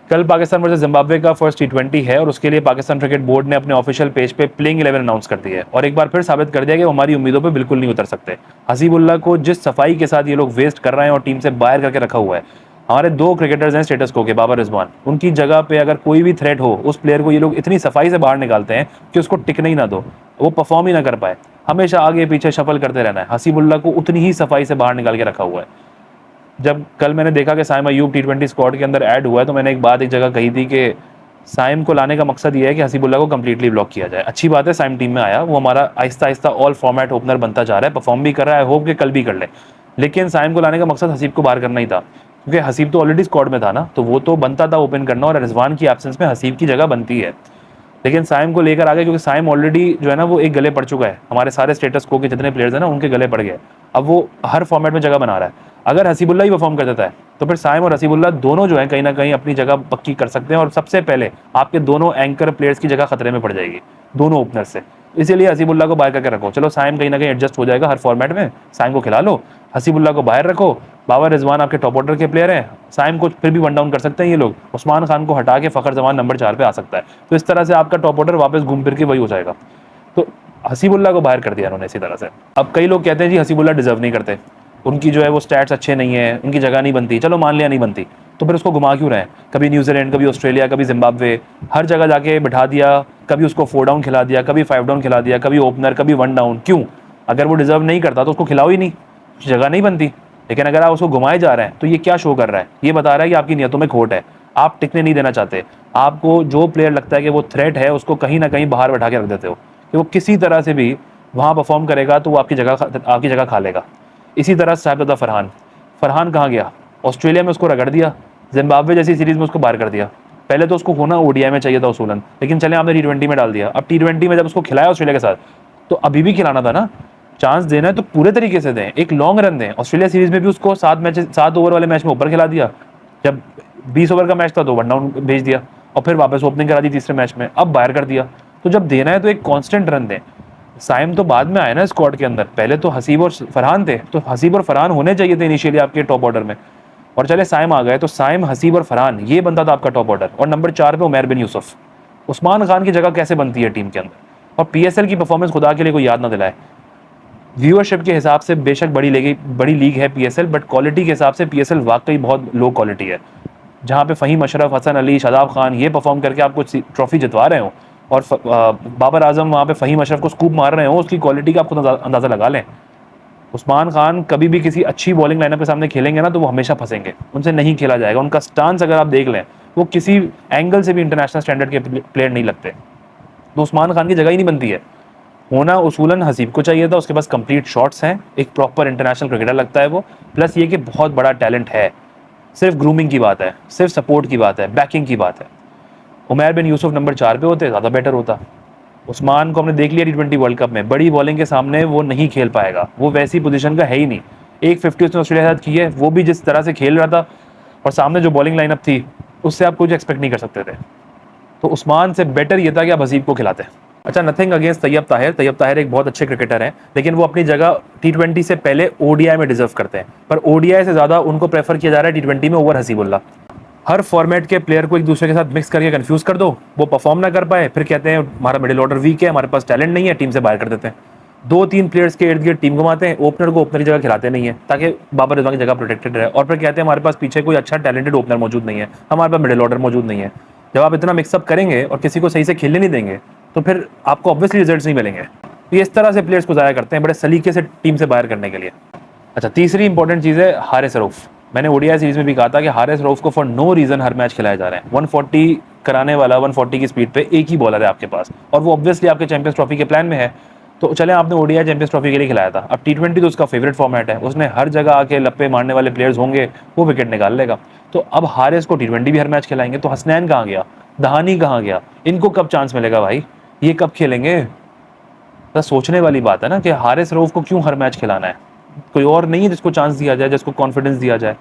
कल Pakistan versus Zimbabwe का first टी20 है और उसके लिए पाकिस्तान क्रिकेट बोर्ड ने अपने ऑफिशियल पेज पे प्लेइंग 11 अनाउंस कर दी है और एक बार फिर साबित कर दिया कि वो हमारी उम्मीदों पे बिल्कुल नहीं उतर सकते। हसीबुल्ला को जिस सफाई के साथ ये लोग वेस्ट कर रहे हैं और टीम से बाहर करके रखा हुआ है। हमारे दो क्रिकेटर्स हैं स्टेटस को के, बाबर रिजवान, उनकी जगह पे अगर कोई भी थ्रेट हो उस प्लेयर को ये लोग इतनी सफाई से बाहर निकालते हैं कि उसको टिकने ही ना दो, वो परफॉर्म ही ना कर पाए, हमेशा आगे पीछे शफल करते रहना है। हसीबुल्ला को उतनी ही सफाई से बाहर निकाल के रखा हुआ है। जब कल मैंने देखा कि साइम अयूब टी20 स्क्वाड के अंदर ऐड हुआ है तो मैंने एक जगह कही थी कि साइम को लाने का मकसद ये है कि हसीबुल्ला को कंप्लीटली ब्लॉक किया जाए। अच्छी बात है साइम टीम में आया, वो हमारा Aahista Aahista all format opener बनता जा रहा है, परफॉर्म भी कर रहा है, होप कि कल भी कर ले। लेकिन साइम को लाने का मकसद हसीब को बाहर करना ही था, क्योंकि हसीब तो ऑलरेडी स्क्वाड में था ना, तो वो तो बनता था ओपन करना और रिजवान की एब्सेंस में हसीब की जगह बनती है। लेकिन साइम को लेकर आ गए क्योंकि साइम ऑलरेडी जो है ना वो एक गले पड़ चुका है, हमारे सारे स्टेटस को के जितने प्लेयर्स हैं ना उनके गले पड़ गए। अब वो हर फॉर्मेट में जगह बना रहा है। अगर हसीबुल्ला ही परफॉर्म कर देता है तो फिर साइम और हसीबुल्ला दोनों जो है कहीं ना कहीं अपनी जगह पक्की कर सकते हैं और सबसे पहले आपके दोनों एंकर प्लेयर्स की जगह खतरे में पड़ जाएगी, दोनों ओपनर से। इसीलिए हसीबुल्ला को बाहर करके रखो। चलो साइम कहीं ना कहीं एडजस्ट हो जाएगा हर फॉर्मेट में, साइम को खिला लो, हसीबुल्ला को बाहर रखो। बाबर रिजवान आपके टॉप ऑर्डर के प्लेयर हैं, साइम को फिर भी वन डाउन कर सकते हैं ये लोग, उस्मान खान को हटा के फ़खर जमान नंबर 4 पे आ सकता है। तो इस तरह से आपका टॉप ऑर्डर वापस घूम फिर के वही हो जाएगा। तो हसीबुल्ला को बाहर कर दिया उन्होंने इसी तरह से। अब कई लोग कहते हैं जी हसीबुल्ला डिजर्व नहीं करते, उनकी जो है वो स्टैट्स अच्छे नहीं है, उनकी जगह नहीं बनती। चलो मान लिया नहीं बनती, तो फिर उसको घुमा क्यों रहे हैं? कभी न्यूजीलैंड, कभी ऑस्ट्रेलिया, कभी जिम्बाब्वे, हर जगह जाके बिठा दिया, कभी उसको 4 डाउन खिला दिया, कभी 5 डाउन खिला दिया, कभी ओपनर, कभी 1 डाउन। क्यों? अगर वो डिजर्व नहीं करता तो उसको खिलाओ ही नहीं, जगह नहीं बनती। लेकिन अगर आप उसको घुमाए जा रहे हैं तो ये क्या शो कर रहा है? ये बता रहा है कि आपकी नियतों में खोट है, आप टिकने नहीं देना चाहते। आपको जो प्लेयर लगता है कि वो थ्रेट है उसको कहीं ना कहीं बाहर बैठा के रख देते हो कि वो किसी तरह से भी वहाँ परफॉर्म करेगा तो वो आपकी जगह खा लेगा। इसी तरह साहिबजादा फरहान, फरहान कहाँ गया? ऑस्ट्रेलिया में उसको रगड़ दिया, जिम्बाब्वे जैसी सीरीज में उसको बाहर कर दिया। पहले तो उसको होना ओडीआई में चाहिए था उसूलन, लेकिन चले आपने टी20 में डाल दिया। अब टी20 में जब उसको खिलाया ऑस्ट्रेलिया के साथ तो अभी भी खिलाना था ना, चांस देना है तो पूरे तरीके से दें, एक लॉन्ग रन दें। ऑस्ट्रेलिया सीरीज में भी उसको 7 ओवर वाले मैच में ऊपर खिला दिया, जब 20 ओवर का मैच था तो 1 डाउन भेज दिया और फिर वापस ओपनिंग करा दी तीसरे मैच में, अब बाहर कर दिया। तो जब देना है तो एक कांस्टेंट रन दें। साइम तो बाद में आया ना स्क्वाड के अंदर, पहले तो हसीब और फरहान थे, तो हसीब और फरहान होने चाहिए थे इनिशियली आपके टॉप ऑर्डर में, और चले साइम आ गए तो साइम, हसीब और फरहान ये बनता था आपका टॉप ऑर्डर। और नंबर 4 पे उमैर बिन यूसुफ, उस्मान खान की जगह कैसे बनती है टीम के अंदर? और पीएसएल की परफॉर्मेंस खुदा के लिए कोई याद ना दिलाए। व्यूअरशिप के हिसाब से बेशक बड़ी लीग है पीएसएल, बट क्वालिटी के हिसाब से पीएसएल वाकई बहुत लो क्वालिटी है। जहाँ पे फ़हीम अशरफ, हसन अली, शादाब खान ये परफॉर्म करके आपको ट्रॉफी जितवा रहे हो और बाबर आजम वहाँ पे फ़हीम अशरफ को स्कूप मार रहे हो, उसकी क्वालिटी का आप खुद अंदाज़ा लगा लें। उस्मान खान कभी भी किसी अच्छी बॉलिंग लाइनअप के सामने खेलेंगे ना तो वो हमेशा फंसेंगे, उनसे नहीं खेला जाएगा। उनका स्टांस अगर आप देख लें, वो किसी एंगल से भी इंटरनेशनल स्टैंडर्ड के प्लेयर नहीं लगते। तो उस्मान खान की जगह ही नहीं बनती है। होना उसूलन हसीब को चाहिए था, उसके पास कंप्लीट शॉट्स हैं, एक प्रॉपर इंटरनेशनल क्रिकेटर लगता है वो, प्लस ये कि बहुत बड़ा टैलेंट है। सिर्फ ग्रूमिंग की बात है, सिर्फ सपोर्ट की बात है, बैकिंग की बात है। उमैर बिन यूसुफ नंबर 4 पे होते ज़्यादा बेटर होता। उस्मान को हमने देख लिया टी20 वर्ल्ड कप में, बड़ी बॉलिंग के सामने वो नहीं खेल पाएगा, वो वैसी पोजीशन का है ही नहीं। एक 50 उसने ऑस्ट्रेलिया के साथ की है, वो भी जिस तरह से खेल रहा था और सामने जो बॉलिंग लाइनअप थी उससे आप कुछ एक्सपेक्ट नहीं कर सकते थे। तो उस्मान से बेटर ये था कि आप हसीब को खिलाते। अच्छा, नथिंग अगेंस्ट तैयब ताहिर, तैयब ताहिर एक बहुत अच्छे क्रिकेटर हैं, लेकिन वो अपनी जगह टी20 से पहले ओडीआई में डिजर्व करते हैं, पर ओडीआई से ज़्यादा उनको प्रेफर किया जा रहा है टी20 में ओवर हसीबुल्ला। हर फॉर्मेट के प्लेयर को एक दूसरे के साथ मिक्स करके कंफ्यूज कर दो, वो परफॉर्म ना कर पाए, फिर कहते हैं हमारा मिडिल ऑर्डर वीक है, हमारे पास टैलेंट नहीं है, टीम से बाहर कर देते हैं। 2-3 प्लेयर्स के इर्द गिर्द टीम घुमाते हैं, ओपनर को ओपनर की जगह खिलाते नहीं है ताकि बाबर रिजवान की जगह प्रोटेक्टेड रहे, और फिर कहते हैं हमारे पास पीछे कोई अच्छा टैलेंटेड ओपनर मौजूद नहीं है, हमारे पास मिडिल ऑर्डर मौजूद नहीं है। जब आप इतना मिक्सअप करेंगे और किसी को सही से खेलने नहीं देंगे तो फिर आपको ऑब्वियसली रिजल्ट्स नहीं मिलेंगे। तो ये इस तरह से प्लेयर्स को ज़ाया करते हैं बड़े सलीके से टीम से बाहर करने के लिए। अच्छा, तीसरी इंपॉर्टेंट चीज़ है हारिस रऊफ। मैंने ओडीआई सीरीज में भी कहा था कि हारिस रऊफ को फॉर नो रीज़न हर मैच खिलाए जा रहे हैं। 140 कराने वाला, 140 की स्पीड पे एक ही बॉलर है आपके पास, और वो ऑब्वियसली आपके चैंपियंस ट्रॉफी के प्लान में है। तो चले आपने ओडीआई चैंपियंस ट्रॉफी के लिए खिलाया था, अब टी20 तो उसका फेवरेट फॉर्मेट है, उसने हर जगह आके लप्पे मारने वाले प्लेयर्स होंगे, वो विकेट निकाल लेगा। तो अब हारिस को टी20 भी हर मैच खिलाएंगे, तो हसनैन कहाँ गया, दहानी कहाँ गया, इनको कब चांस मिलेगा भाई, ये कब खेलेंगे? तो सोचने वाली बात है ना कि हारिस रऊफ को क्यों हर मैच खिलाना है? कोई और नहीं है जिसको चांस दिया जाए, जिसको कॉन्फिडेंस दिया जाए?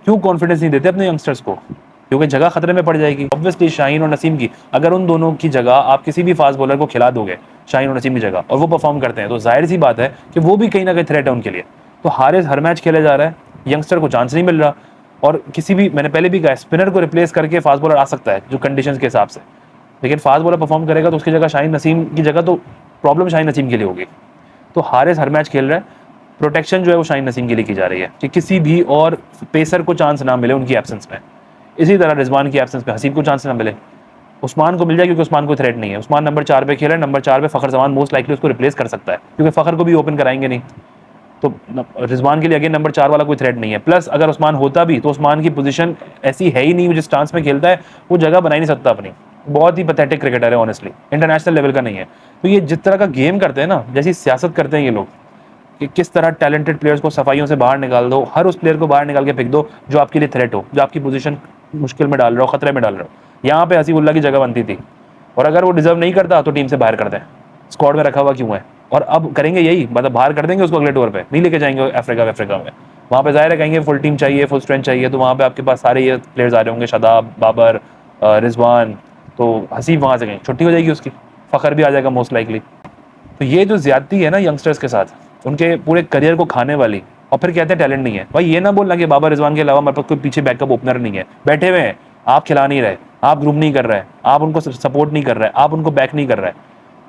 क्यों कॉन्फिडेंस नहीं देते अपने यंगस्टर्स को? क्योंकि जगह खतरे में पड़ जाएगी। ऑब्वियसली शाहीन और नसीम की, अगर उन दोनों की जगह आप किसी भी फास्ट बॉलर को खिला दोगे शाहीन और नसीम की जगह, और वो परफॉर्म करते हैं, तो जाहिर सी बात है कि वो भी कहीं ना कहीं थ्रेट है उनके लिए। तो हारिस हर मैच खेले जा रहा है, यंगस्टर को चांस नहीं मिल रहा। और किसी भी, मैंने पहले भी कहा, स्पिनर को रिप्लेस करके फास्ट बॉलर आ सकता है जो कंडीशंस के हिसाब से, लेकिन फास्ट बॉलर परफॉर्म करेगा तो उसकी जगह शाहीन नसीम की जगह तो प्रॉब्लम शाहीन नसीम के लिए होगी। तो हारिस हर मैच खेल रहा है, प्रोटेक्शन जो है वो शाहीन नसीम के लिए की जा रही है कि किसी भी और पेसर को चांस ना मिले उनकी एब्सेंस में। इसी तरह रिजवान की एब्सेंस में हसीब को चांस ना मिले, उस्मान को मिल जाए क्योंकि उस्मान कोई थ्रेट नहीं है। उस्मान नंबर 4 पे खेला है, नंबर 4 पे फ़खर जमान मोस्ट लाइकली उसको रिप्लेस कर सकता है क्योंकि फ़खर को भी ओपन कराएंगे नहीं, तो रिजवान के लिए अगेन नंबर 4 वाला कोई थ्रेट नहीं है। प्लस अगर उस्मान होता भी तो उस्मान की पोजीशन ऐसी है ही नहीं, जिस स्टांस में खेलता है वो जगह बना ही नहीं सकता अपनी, बहुत ही पैथेटिक क्रिकेटर है ऑनेस्टली, इंटरनेशनल लेवल का नहीं है। तो ये जिस तरह का गेम करते हैं ना, जैसी सियासत करते हैं ये लोग कि किस तरह टैलेंटेड प्लेयर्स को सफाइयों से बाहर निकाल दो, हर उस प्लेयर को बाहर निकाल के फेंक दो जो आपके लिए थ्रेट हो, जो आपकी पोजीशन मुश्किल में डाल रहे हो, खतरे में डाल रहे हो। यहाँ पे हसीबुल्ला की जगह बनती थी, और अगर वो डिजर्व नहीं करता तो टीम से बाहर कर दें, स्क्वाड में रखा हुआ क्यों है। और अब करेंगे यही, मतलब बाहर कर देंगे उसको, अगले टूर पे नहीं लेके जाएंगे अफ्रीका में। वहाँ पे जाहिर है कहेंगे फुल टीम चाहिए, फुल स्ट्रेंथ चाहिए, तो वहाँ पे आपके पास सारे ये प्लेयर्स आ रहे होंगे, शादाब, बाबर, रिजवान, तो हसीब वहाँ से कहीं छुट्टी हो जाएगी उसकी, फ़खर भी आ जाएगा मोस्ट लाइकली। तो ये जो ज्यादती है ना यंगस्टर्स के साथ, उनके पूरे करियर को खाने वाली, और फिर कहते हैं टैलेंट नहीं है। भाई ये ना बोलना कि बाबर रिजवान के अलावा हमारे पास कोई पीछे बैकअप ओपनर नहीं है, बैठे हुए हैं, आप खिला नहीं रहे, आप ग्रूम नहीं कर रहे, आप उनको सपोर्ट नहीं कर रहे, आप उनको बैक नहीं कर रहे,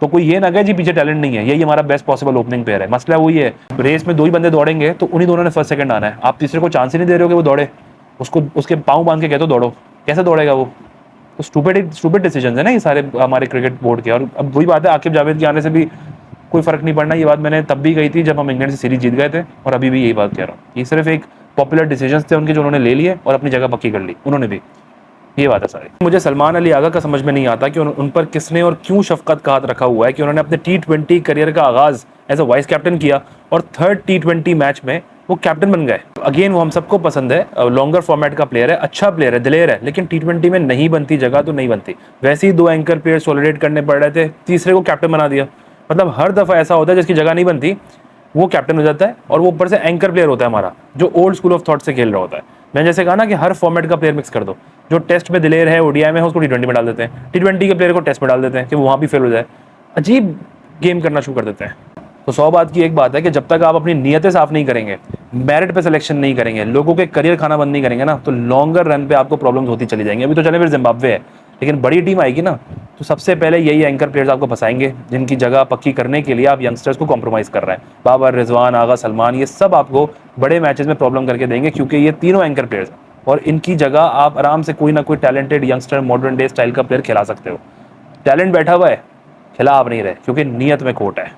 तो कोई ये ना कहे जी पीछे टैलेंट नहीं है, यही हमारा बेस्ट पॉसिबल ओपनिंग पेयर है। मसला वही है, रेस में 2 ही बंदे दौड़ेंगे तो उन्हीं दोनों ने फर्स्ट सेकंड आना है, आप तीसरे को चांस ही नहीं दे रहे हो कि वो दौड़े, उसको उसके पाँव बांध के कहते हो दौड़ो, कैसे दौड़ेगा वो। तो स्टूपिड डिसीजन है ना ये सारे हमारे क्रिकेट बोर्ड के। और अब वही बात है, आकिब जावेद के आने से भी कोई फर्क नहीं पड़ना। ये बात मैंने तब भी कही थी जब हम इंग्लैंड से सीरीज जीत गए थे, और अभी भी यही बात कह रहा हूँ। ये सिर्फ एक पॉपुलर डिसीजंस थे उनके जो उन्होंने ले लिए और अपनी जगह पक्की कर ली उन्होंने भी, ये बात है सारी। मुझे सलमान अली आगा का समझ में नहीं आता कि उन पर किसने और क्यों शफकत का हाथ रखा हुआ है कि उन्होंने अपने T20 करियर का आगाज़ एज अ वाइस कैप्टन किया और 3rd T20 मैच में वो कैप्टन बन गए। अगेन वो हम सबको पसंद है, लॉन्गर फॉर्मेट का प्लेयर है, अच्छा प्लेयर है, दिलेर है, लेकिन T20 में नहीं बनती जगह तो नहीं बनती। वैसे ही 2 एंकर प्लेयर सोलिडेट करने पड़ रहे थे, तीसरे को कैप्टन बना दिया। मतलब हर दफ़ा ऐसा होता है जिसकी जगह नहीं बनती वो कैप्टन हो जाता है, और वो ऊपर से एंकर प्लेयर होता है हमारा, जो ओल्ड स्कूल ऑफ थॉट से खेल रहा होता है। मैंने जैसे कहा ना कि हर फॉर्मेट का प्लेयर मिक्स कर दो, जो टेस्ट में दिलेर है, ओडीआई में है, उसको T20 में डाल देते हैं, T20 के प्लेयर को टेस्ट में डाल देते हैं कि वो वहाँ भी फेल हो जाए, अजीब गेम करना शुरू कर देते हैं। तो 100 बात की एक बात है कि जब तक आप अपनी नीयतें साफ नहीं करेंगे, मेरिट पे सिलेक्शन नहीं करेंगे, लोगों के करियर खाना बंद नहीं करेंगे ना, तो लॉन्गर रन पे आपको प्रॉब्लम्स होती चली जाएंगी। अभी तो चले फिर जिम्बाब्वे है, लेकिन बड़ी टीम आएगी ना, तो सबसे पहले यही एंकर प्लेयर्स आपको फंसाएंगे जिनकी जगह पक्की करने के लिए आप यंगस्टर्स को कॉम्प्रोमाइज़ कर रहे हैं। बाबर, रिजवान, आगा, सलमान, ये सब आपको बड़े मैचेस में प्रॉब्लम करके देंगे क्योंकि ये तीनों एंकर प्लेयर्स हैं, और इनकी जगह आप आराम से कोई ना कोई talented youngster modern day style का प्लेयर खिला सकते हो। टैलेंट बैठा हुआ है, खिला आप नहीं रहे क्योंकि नीयत में खोट है।